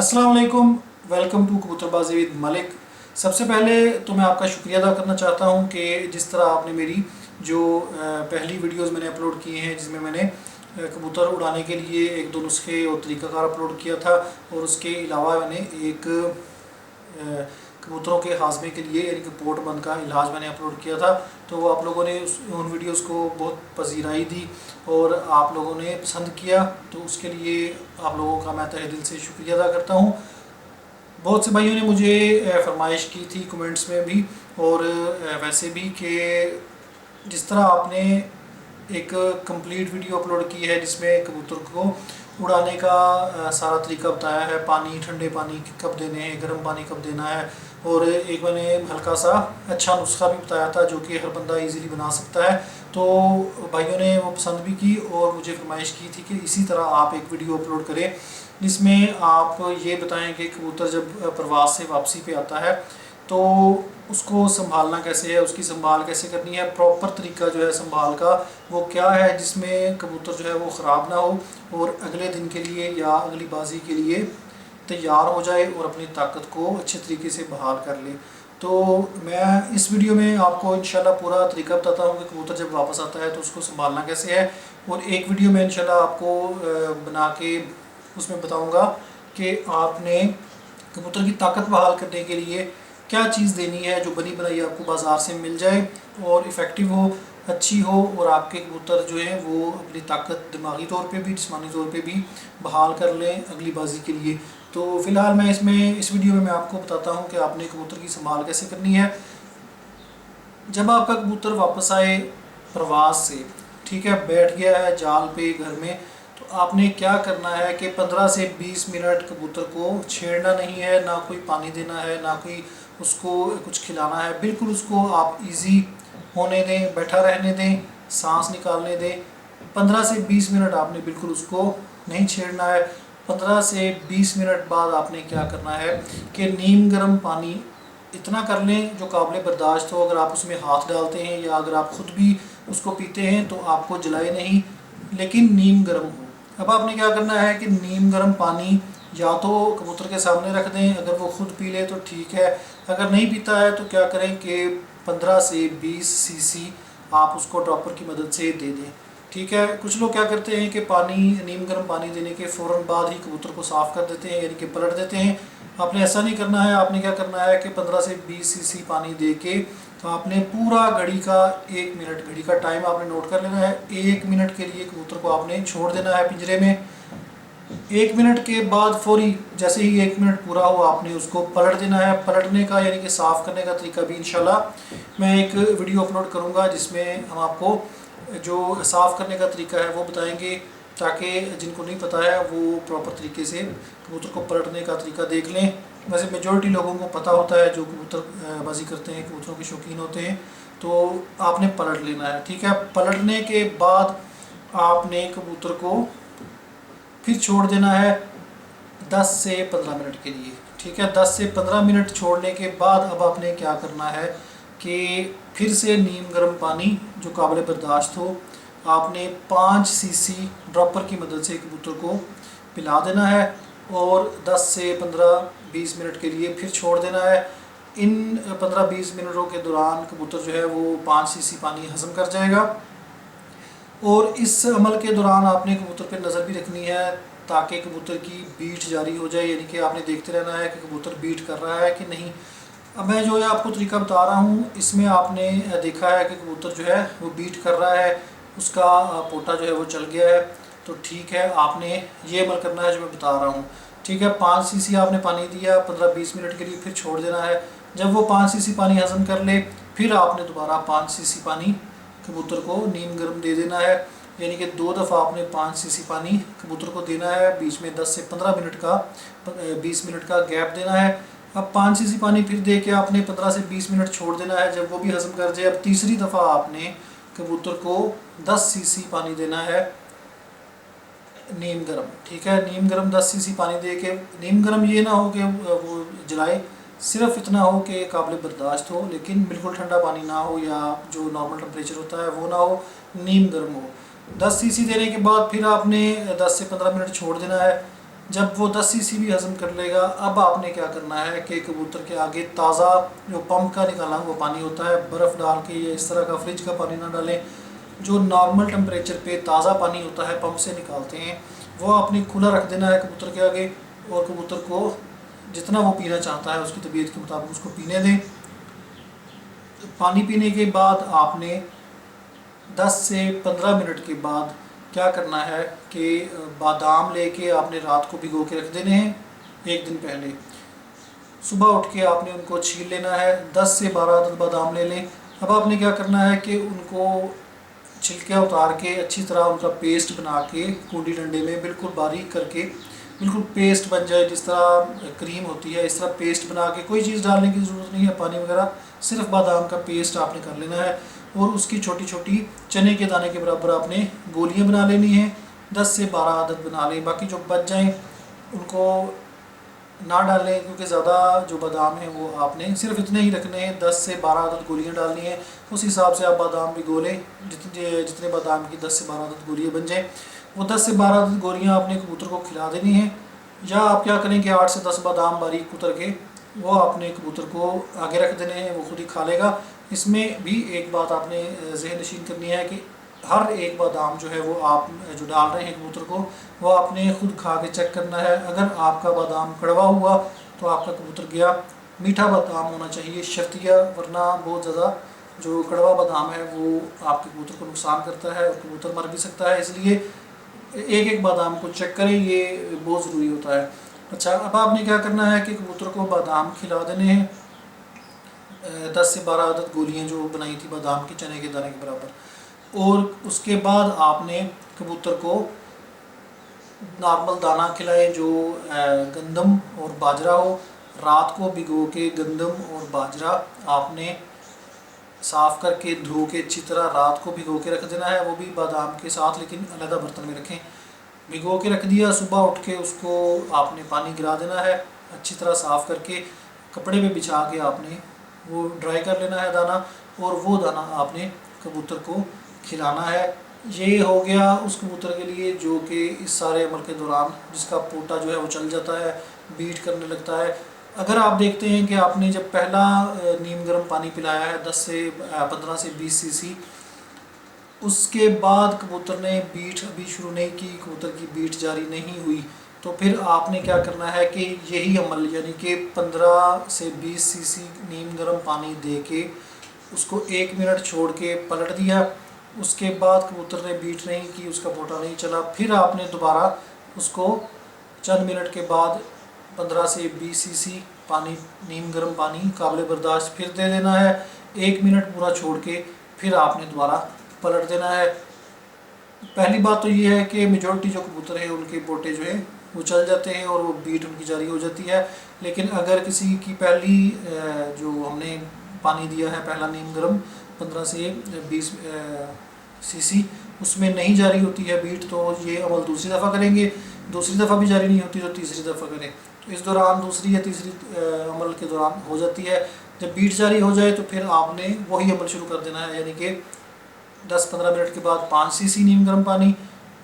अस्सलाम वालेकुम। Welcome to कबूतरबाजी विद मलिक। सबसे पहले तो मैं आपका शुक्रिया अदा करना चाहता हूं कि जिस तरह आपने मेरी जो पहली वीडियोस मैंने अपलोड किए हैं जिसमें मैंने कबूतर उड़ाने के लिए एक दो नुस्खे और तरीक़ाकार अपलोड किया था, और उसके अलावा मैंने एक कबूतरों के हाजमे के लिए यानी कि पोट बंद का इलाज मैंने अपलोड किया था। तो आप लोगों ने उन वीडियोस को बहुत पजीराई दी और आप लोगों ने पसंद किया, तो उसके लिए आप लोगों का मैं तहे दिल से शुक्रिया अदा करता हूँ। बहुत से भाइयों ने मुझे फरमाइश की थी कमेंट्स में भी और वैसे भी कि जिस तरह आपने एक कंप्लीट वीडियो अपलोड की है जिसमें कबूतर को उड़ाने का सारा तरीका बताया है, पानी ठंडे पानी कब देने हैं, गर्म पानी कब देना है, और एक मैंने हल्का सा अच्छा नुस्खा भी बताया था जो कि हर बंदा इजीली बना सकता है। तो भाइयों ने वो पसंद भी की और मुझे फरमाइश की थी कि इसी तरह आप एक वीडियो अपलोड करें जिसमें आप ये बताएं कि कबूतर जब प्रवास से वापसी पे आता है तो उसको संभालना कैसे है, उसकी संभाल कैसे करनी है, प्रॉपर तरीका जो है संभाल का वो क्या है जिसमें कबूतर जो है वो ख़राब ना हो और अगले दिन के लिए या अगली बाजी के लिए तैयार हो जाए और अपनी ताकत को अच्छे तरीके से बहाल कर ले। तो मैं इस वीडियो में आपको इंशाल्लाह पूरा तरीका बताता हूँ कि कबूतर जब वापस आता है तो उसको संभालना कैसे है, और एक वीडियो में इंशाल्लाह आपको बना के उसमें बताऊँगा कि आपने कबूतर की ताकत बहाल करने के लिए क्या चीज़ देनी है जो बनी बनाई आपको बाज़ार से मिल जाए और इफ़ेक्टिव हो, अच्छी हो, और आपके कबूतर जो हैं वो अपनी ताकत दिमागी तौर पे भी जिस्मानी तौर पे भी बहाल कर लें अगली बाजी के लिए। तो फ़िलहाल मैं इस वीडियो में मैं आपको बताता हूँ कि आपने कबूतर की संभाल कैसे करनी है। जब आपका कबूतर वापस आए प्रवास से, ठीक है, बैठ गया है जाल पे घर में, तो आपने क्या करना है कि 15 से 20 मिनट कबूतर को छेड़ना नहीं है, ना कोई पानी देना है, ना कोई उसको कुछ खिलाना है। बिल्कुल उसको आप इजी होने दें, बैठा रहने दें, सांस निकालने दें। 15 से 20 मिनट आपने बिल्कुल उसको नहीं छेड़ना है। 15 से 20 मिनट बाद आपने क्या करना है कि नीम गर्म पानी इतना कर लें जो काबिल बर्दाश्त हो। अगर आप उसमें हाथ डालते हैं या अगर आप ख़ुद भी उसको पीते हैं तो आपको जलाए नहीं, लेकिन नीम गर्म हो। अब आपने क्या करना है कि नीम गर्म पानी या तो कबूतर के सामने रख दें, अगर वो ख़ुद पी ले तो ठीक है, अगर नहीं पीता है तो क्या करें कि 15 से 20 सीसी आप उसको ड्रॉपर की मदद से दे दें। ठीक है, कुछ लोग क्या करते हैं कि नीम गर्म पानी देने के फ़ौरन बाद ही कबूतर को साफ़ कर देते हैं, यानी कि पलट देते हैं। आपने ऐसा नहीं करना है। आपने क्या करना है कि 15 से 20 सीसी पानी दे के तो आपने पूरा घड़ी का 1 मिनट, घड़ी का टाइम आपने नोट कर लेना है। 1 मिनट के लिए कबूतर को आपने छोड़ देना है पिंजरे में। 1 मिनट के बाद फौरी जैसे ही 1 मिनट पूरा हो आपने उसको पलट देना है। पलटने का यानी कि साफ़ करने का तरीका भी इंशाल्लाह मैं एक वीडियो अपलोड करूँगा जिसमें हम आपको जो साफ़ करने का तरीका है वो बताएंगे, ताकि जिनको नहीं पता है वो प्रॉपर तरीके से कबूतर को पलटने का तरीका देख लें। वैसे मेजॉरिटी लोगों को पता होता है जो कबूतर बाजी करते हैं, कबूतरों के शौकीन होते हैं, तो आपने पलट लेना है। ठीक है, पलटने के बाद आपने कबूतर को फिर छोड़ देना है 10 से 15 मिनट के लिए। ठीक है, 10 से 15 मिनट छोड़ने के बाद अब आपने क्या करना है कि फिर से नीम गर्म पानी जो काबिल बर्दाश्त हो आपने 5 सीसी ड्रॉपर की मदद से कबूतर को पिला देना है और 10 से 15-20 मिनट के लिए फिर छोड़ देना है। इन 15-20 मिनटों के दौरान कबूतर जो है वो 5 सीसी पानी हज़म कर जाएगा, और इस अमल के दौरान आपने कबूतर पर नज़र भी रखनी है ताकि कबूतर की बीट जारी हो जाए, यानी कि आपने देखते रहना है कि कबूतर बीट कर रहा है कि नहीं। अब मैं जो है आपको तरीका बता रहा हूँ इसमें आपने देखा है कि कबूतर जो है वो बीट कर रहा है, उसका पोटा जो है वो चल गया है, तो ठीक है, आपने ये अमल करना है जो मैं बता रहा हूँ। ठीक है, 5 सीसी आपने पानी दिया, 15-20 मिनट के लिए फिर छोड़ देना है। जब वो 5 सीसी पानी हज़म कर ले फिर आपने दोबारा 5 सीसी पानी कबूतर को नीम गर्म दे देना है, यानी कि 2 दफ़ा आपने 5 सीसी पानी कबूतर को देना है। बीच में 10 से 15 मिनट का 20 मिनट का गैप देना है। अब 5 सीसी पानी फिर दे के आपने 15 से 20 मिनट छोड़ देना है, जब वो भी हज़म कर जाए। अब तीसरी दफ़ा आपने कबूतर को 10 सीसी पानी देना है नीम गर्म। ठीक है, नीम गर्म 10 सीसी पानी दे के, नीम गर्म ये ना हो कि वो जलाए, सिर्फ इतना हो कि काबिल बर्दाश्त हो, लेकिन बिल्कुल ठंडा पानी ना हो या जो नॉर्मल टेम्परेचर होता है वो ना हो, नीम गर्म हो। 10 सीसी देने के बाद फिर आपने 10 से 15 मिनट छोड़ देना है। जब वो 10 सीसी भी हज़म कर लेगा, अब आपने क्या करना है कि कबूतर के आगे ताज़ा जो पंप का निकाला हुआ पानी होता है, बर्फ़ डाल के या इस तरह का फ्रिज का पानी ना डालें, जो नॉर्मल टेम्परेचर पे ताज़ा पानी होता है पंप से निकालते हैं, वो आपने खुला रख देना है कबूतर के आगे। और कबूतर को जितना वो पीना चाहता है उसकी तबीयत के मुताबिक उसको पीने दें। पानी पीने के बाद आपने 10 से 15 मिनट के बाद क्या करना है कि बादाम लेके आपने रात को भिगो के रख देने हैं एक दिन पहले। सुबह उठ के आपने उनको छील लेना है, 10 से 12 अदद बादाम ले लें। अब आपने क्या करना है कि उनको छिलके उतार के अच्छी तरह उनका पेस्ट बना के कूडी डंडे में बिल्कुल बारीक करके बिल्कुल पेस्ट बन जाए, जिस तरह क्रीम होती है इस तरह पेस्ट बना के, कोई चीज़ डालने की ज़रूरत नहीं है, पानी वगैरह, सिर्फ बादाम का पेस्ट आपने कर लेना है। और उसकी छोटी छोटी चने के दाने के बराबर आपने गोलियां बना लेनी है, 10 से 12 अदद बना लें। बाकी जो बच जाएं उनको ना डालें, क्योंकि ज़्यादा जो बादाम है वो आपने सिर्फ इतने ही रखने हैं, 10 से 12 अदद गोलियां डालनी है। उस हिसाब से आप बादाम भिगो लें, जितने बादाम की 10 से 12 अदद गोलियां बन जाएँ, वो 10 से 12 अदद गोलियां आपने कबूतर को खिला देनी है। या आप क्या करें कि 8 से 10 बादाम बारीक कुतर के वो आपने कबूतर को आगे रख देने हैं, वो खुद ही खा लेगा। इसमें भी एक बात आपने ज़हन नशीन करनी है कि हर एक बादाम जो है वो आप जो डाल रहे हैं कबूतर को, वो आपने खुद खा के चेक करना है। अगर आपका बादाम कड़वा हुआ तो आपका कबूतर गया। मीठा बादाम होना चाहिए शर्तिया, वरना बहुत ज़्यादा जो कड़वा बादाम है वो आपके कबूतर को नुकसान करता है और कबूतर मर भी सकता है। इसलिए एक एक बादाम को चेक करें, ये बहुत ज़रूरी होता है। अच्छा, अब आपने क्या करना है कि कबूतर को बादाम खिला देने हैं, 10 से 12 अदद गोलियां जो बनाई थी बादाम की चने के दाने के बराबर। और उसके बाद आपने कबूतर को नॉर्मल दाना खिलाएं जो गंदम और बाजरा हो। रात को भिगो के गंदम और बाजरा आपने साफ़ करके धो के अच्छी तरह रात को भिगो के रख देना है, वो भी बादाम के साथ, लेकिन अलग बर्तन में रखें। भिगो के रख दिया, सुबह उठ के उसको आपने पानी गिरा देना है, अच्छी तरह साफ़ करके कपड़े पे बिछा के आपने वो ड्राई कर लेना है दाना, और वो दाना आपने कबूतर को खिलाना है। ये हो गया उस कबूतर के लिए जो कि इस सारे अमल के दौरान जिसका पोटा जो है वो चल जाता है, बीट करने लगता है। अगर आप देखते हैं कि आपने जब पहला नीम गर्म पानी पिलाया है 15 से 20 सीसी, उसके बाद कबूतर ने बीट अभी शुरू नहीं की, कबूतर की बीट जारी नहीं हुई, तो फिर आपने क्या करना है कि यही अमल यानी कि 15 से 20 सीसी नीम गर्म पानी दे के उसको 1 मिनट छोड़ के पलट दिया। उसके बाद कबूतर ने बीट नहीं की, उसका पोटा नहीं चला, फिर आपने दोबारा उसको चंद मिनट के बाद 15 से 20 सीसी पानी, नीम गर्म पानी काबिल बर्दाश्त फिर दे देना है। 1 मिनट पूरा छोड़ के फिर आपने दोबारा पलट देना है। पहली बात तो ये है कि मेजॉरिटी जो कबूतर है उनके पोटे जो है वो चल जाते हैं और वो बीट उनकी जारी हो जाती है। लेकिन अगर किसी की पहली जो हमने पानी दिया है पहला नीम गर्म 15 से 20 सीसी, उसमें नहीं जारी होती है बीट, तो ये अमल दूसरी दफ़ा करेंगे। दूसरी दफ़ा भी जारी नहीं होती तो तीसरी दफ़ा करें। तो इस दौरान दूसरी या तीसरी अमल के दौरान हो जाती है। जब बीट जारी हो जाए तो फिर आपने वही अमल शुरू कर देना है, यानी कि 10-15 मिनट के बाद 5 सीसी नीम गर्म पानी,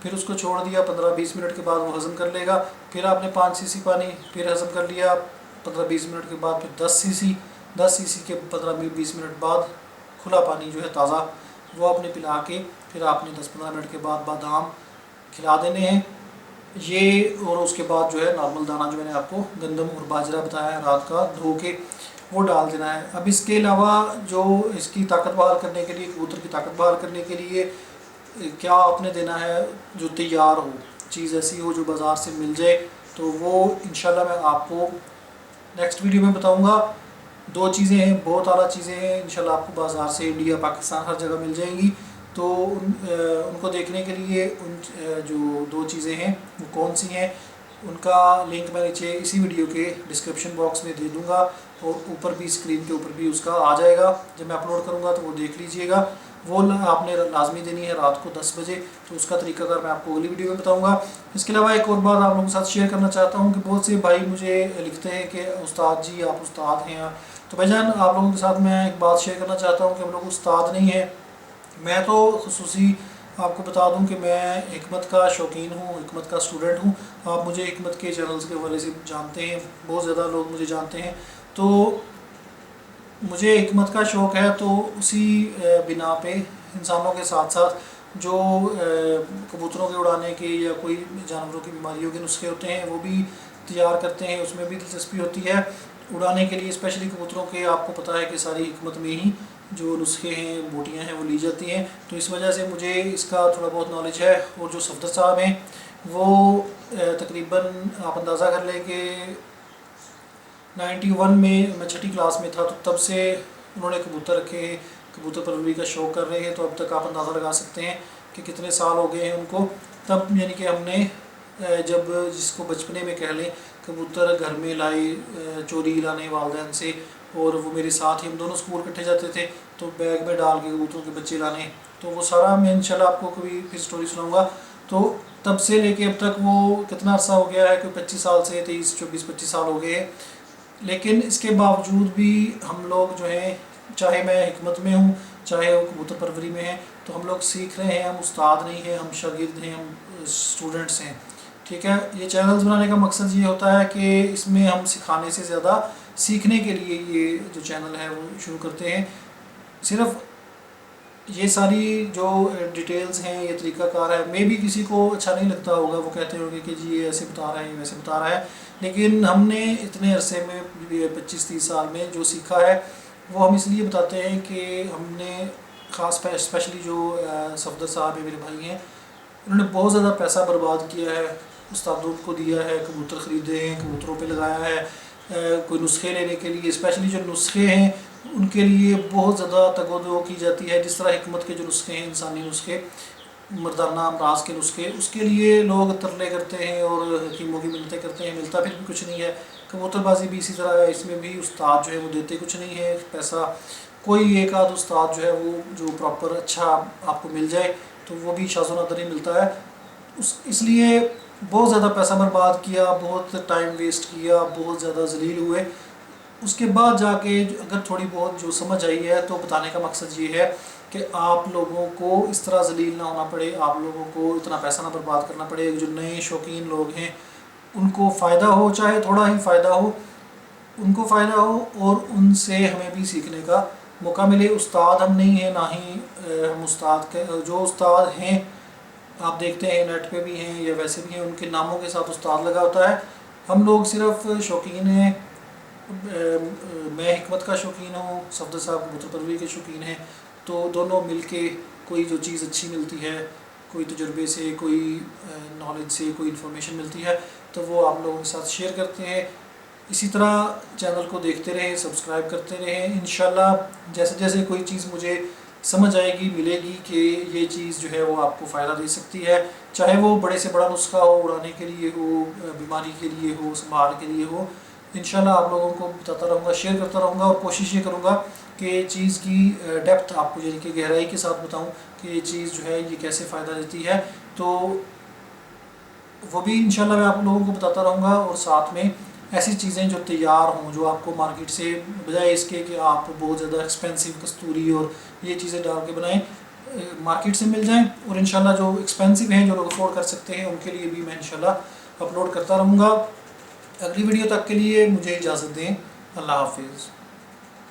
फिर उसको छोड़ दिया, 15-20 मिनट के बाद वो हज़म कर लेगा। फिर आपने 5 सीसी पानी फिर हज़म कर लिया, 15-20 मिनट के बाद फिर 10 सीसी के 15-20 मिनट बाद खुला पानी जो है ताज़ा वो आपने पिला के फिर आपने 10-15 मिनट के बाद बादाम खिला देने हैं ये। और उसके बाद जो है नॉर्मल दाना जो मैंने आपको गंदम और बाजरा बताया है रात का धो के, वो डाल देना है। अब इसके अलावा जो इसकी ताकत बहाल करने के लिए, कबूतर की ताकत बहाल करने के लिए क्या आपने देना है, जो तैयार हो चीज़, ऐसी हो जो बाज़ार से मिल जाए, तो वो इंशाल्लाह मैं आपको नेक्स्ट वीडियो में बताऊंगा। 2 चीज़ें हैं, बहुत आला चीज़ें हैं, इंशाल्लाह आपको बाज़ार से इंडिया पाकिस्तान हर जगह मिल जाएंगी। तो उनको देखने के लिए उन जो 2 चीज़ें हैं वो कौन सी हैं, उनका लिंक मैं नीचे इसी वीडियो के डिस्क्रिप्शन बॉक्स में दे दूंगा, और ऊपर भी स्क्रीन के ऊपर भी उसका आ जाएगा जब मैं अपलोड करूंगा, तो वो देख लीजिएगा। वो आपने लाजमी देनी है रात को 10 बजे, तो उसका तरीकाकार मैं आपको अगली वीडियो में बताऊंगा। इसके अलावा एक और बात आप लोगों के साथ शेयर करना चाहता हूं कि बहुत से भाई मुझे लिखते हैं कि उस्ताद जी आप उस्ताद हैं, तो भाईजान आप लोगों के साथ मैं एक बात शेयर करना चाहता हूँ कि हम लोग उस्ताद नहीं हैं। मैं तो खुसूसी आपको बता दूं कि मैं हिकमत का शौकीन हूँ, हिकमत का स्टूडेंट हूँ। आप मुझे हिकमत के चैनल्स के हवाले से जानते हैं, बहुत ज़्यादा लोग मुझे जानते हैं। तो मुझे हिकमत का शौक़ है, तो उसी बिना पे इंसानों के साथ साथ जो कबूतरों के उड़ाने के या कोई जानवरों की बीमारियों के नुस्खे होते हैं वो भी तैयार करते हैं, उसमें भी दिलचस्पी होती है। उड़ाने के लिए स्पेशली कबूतरों के आपको पता है कि सारी हिकमत में ही जो नुस्खे हैं, बोटियाँ हैं, वो ली जाती हैं। तो इस वजह से मुझे इसका थोड़ा बहुत नॉलेज है। और जो सफदर साहब हैं वो तकरीबन आप अंदाज़ा कर लें कि 91 में मैं छठी क्लास में था, तो तब से उन्होंने कबूतर रखे हैं, कबूतर परवरी का शौक़ कर रहे हैं। तो अब तक आप अंदाज़ा लगा सकते हैं कि कितने साल हो गए हैं उनको। तब यानी कि हमने जब जिसको बचपने में कह लें कबूतर घर में लाए, चोरी लाने वालिदैन से, और वो मेरे साथ ही, हम दोनों स्कूल इकट्ठे जाते थे, तो बैग में डाल के कबूतरों के बच्चे लाने, तो वो सारा मैं इंशाल्लाह आपको कभी फिर स्टोरी सुनाऊंगा। तो तब से लेके अब तक वो कितना अर्सा हो गया है कि 25 साल से 23-24-25 साल हो गए हैं। लेकिन इसके बावजूद भी हम लोग जो हैं, चाहे मैं हिकमत में हूँ चाहे वो कबूतर परवरी में है, तो हम लोग सीख रहे हैं। हम उस्ताद नहीं हैं, हम शागिर्द हैं, हम स्टूडेंट्स हैं। ठीक है, ये चैनल्स बनाने का मकसद ये होता है कि इसमें हम सिखाने से ज़्यादा सीखने के लिए ये जो चैनल है वो शुरू करते हैं। सिर्फ ये सारी जो डिटेल्स हैं, ये तरीक़ाकार है, मे भी किसी को अच्छा नहीं लगता होगा, वो कहते होंगे कि जी ये ऐसे बता रहा है, ये वैसे बता रहा है। लेकिन हमने इतने अरसे में 25-30 साल में जो सीखा है वो हम इसलिए बताते हैं कि हमने ख़ास स्पेशली जो सफदर साहब है, मेरे भाई हैं, उन्होंने बहुत ज़्यादा पैसा बर्बाद किया है, उस्तादों को दिया है, कबूतर ख़रीदे हैं, कबूतरों पे लगाया है। कोई नुस्खे लेने के लिए, स्पेशली जो नुस्खे हैं उनके लिए बहुत ज़्यादा तगोदो की जाती है। जिस तरह हिकमत के जो नुस्खे हैं, इंसानी नुस्खे, मर्दाना अमराज के नुस्खे, उसके लिए लोग तरले करते हैं और हकीमों की मिन्नतें करते हैं, मिलता फिर भी कुछ नहीं है। कबूतरबाजी भी इसी तरह है, इसमें भी उस्ताद जो है वो देते कुछ नहीं है पैसा। कोई एक आध उस्ताद जो है वो जो प्रॉपर अच्छा आपको मिल जाए तो वो भी शाज़ो नादर ही मिलता है। इसलिए बहुत ज़्यादा पैसा बर्बाद किया, बहुत टाइम वेस्ट किया, बहुत ज़्यादा जलील हुए। उसके बाद जाके अगर थोड़ी बहुत जो समझ आई है, तो बताने का मकसद ये है कि आप लोगों को इस तरह जलील ना होना पड़े, आप लोगों को इतना पैसा ना बर्बाद करना पड़े। जो नए शौकीन लोग हैं उनको फ़ायदा हो, चाहे थोड़ा ही फ़ायदा हो, उनको फ़ायदा हो और उनसे हमें भी सीखने का मौका मिले। उस्ताद हम नहीं हैं, ना ही हम उस्ताद के, जो उस्ताद हैं आप देखते हैं नेट पे भी हैं या वैसे भी हैं, उनके नामों के साथ उस्ताद लगा होता है। हम लोग सिर्फ शौकीन हैं। मैं हिकमत का शौकीन हूँ, सफदर साहब कबूतर परवरी के शौकीन हैं। तो दोनों मिलके कोई जो चीज़ अच्छी मिलती है, कोई तजुर्बे से, कोई नॉलेज से, कोई इन्फॉर्मेशन मिलती है, तो वो आप लोगों के साथ शेयर करते हैं। इसी तरह चैनल को देखते रहें, सब्सक्राइब करते रहें। इंशाल्लाह जैसे जैसे कोई चीज़ मुझे समझ आएगी, मिलेगी कि ये चीज़ जो है वो आपको फ़ायदा दे सकती है, चाहे वो बड़े से बड़ा नुस्खा हो, उड़ाने के लिए हो, बीमारी के लिए हो, संभाल के लिए हो, इंशाल्लाह आप लोगों को बताता रहूँगा, शेयर करता रहूँगा। और कोशिश ये करूँगा कि चीज़ की डेप्थ आपको, यानी कि गहराई के साथ बताऊँ कि ये चीज़ जो है ये कैसे फ़ायदा देती है। तो वो भी इंशाल्लाह मैं आप लोगों को बताता रहूँगा। और साथ में ऐसी चीज़ें जो तैयार हों, जो आपको मार्केट से, बजाय इसके कि आप बहुत ज़्यादा एक्सपेंसिव कस्तूरी और ये चीज़ें डाल के बनाएं, मार्केट से मिल जाएं। और इंशाल्लाह जो एक्सपेंसिव हैं, जो लोग अफोर्ड कर सकते हैं, उनके लिए भी मैं इंशाल्लाह अपलोड करता रहूँगा। अगली वीडियो तक के लिए मुझे इजाज़त दें। अल्लाह हाफिज़।